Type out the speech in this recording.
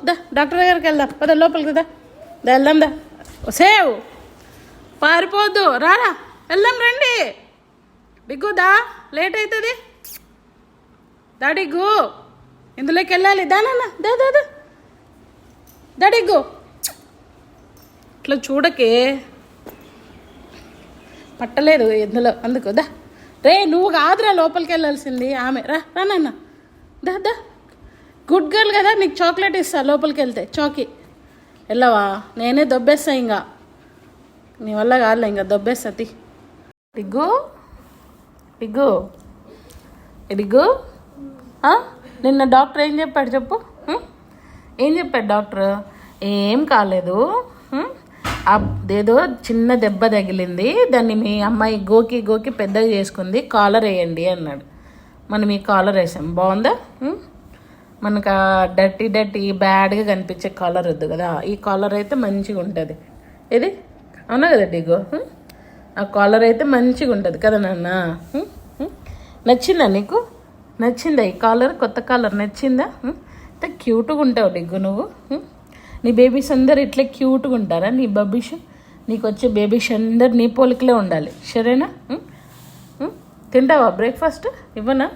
దా doctor దగ్గరికి వెళ్దాం పద లోపలికి దా వెళ్దాం దా సేవ్ పారిపోద్దు రారా వెళ్దాం రండి డిగ్గు దా లేట్ అవుతుంది దా డిగ్గు ఇందులోకి వెళ్ళాలి దానన్నా దా దా దా దా డిగ్గు ఇట్లా చూడకే పట్టలేదు ఇందులో అందుకు దా రే నువ్వు కాదురా లోపలికి వెళ్ళాల్సింది ఆమె రా రా నాన్న దా దా గుడ్ గర్ల్ కదా నీకు చాక్లెట్ ఇస్తా లోపలికి వెళ్తే చాకీ వెళ్ళవా నేనే దొబ్బేస్తా ఇంకా నీ వల్ల కాదులే ఇంకా దొబ్బేస్తా తి డిగ్గు డిగ్గు డిగ్గు నిన్న డాక్టర్ ఏం చెప్పాడు చెప్పు ఏం చెప్పాడు డాక్టర్ ఏం కాలేదు అదేదో చిన్న దెబ్బ తగిలింది దాన్ని మీ అమ్మాయి గోకి గోకి పెద్దగా చేసుకుంది కాలర్ వేయండి అన్నాడు మనం ఈ కాలర్ వేసాం బాగుందా మనకు ఆ డర్టీ డర్టీ బ్యాడ్గా కనిపించే కాలర్ వద్దు కదా ఈ కాలర్ అయితే మంచిగా ఉంటుంది ఇది అవునా కదా డిగో ఆ కాలర్ అయితే మంచిగా ఉంటుంది కదా నాన్న నచ్చిందా నీకు నచ్చిందా ఈ కాలర్ కొత్త కాలర్ నచ్చిందా ఇంత క్యూట్గా ఉంటావు డిగ్గు నువ్వు నీ బేబీస్ అందరు ఇట్లా క్యూట్గా ఉంటారా నీ బబ్బీష్ నీకు వచ్చే బేబీస్ అందరు నీ పోలికలే ఉండాలి సరేనా తింటావా బ్రేక్ఫాస్ట్ ఇవ్వనా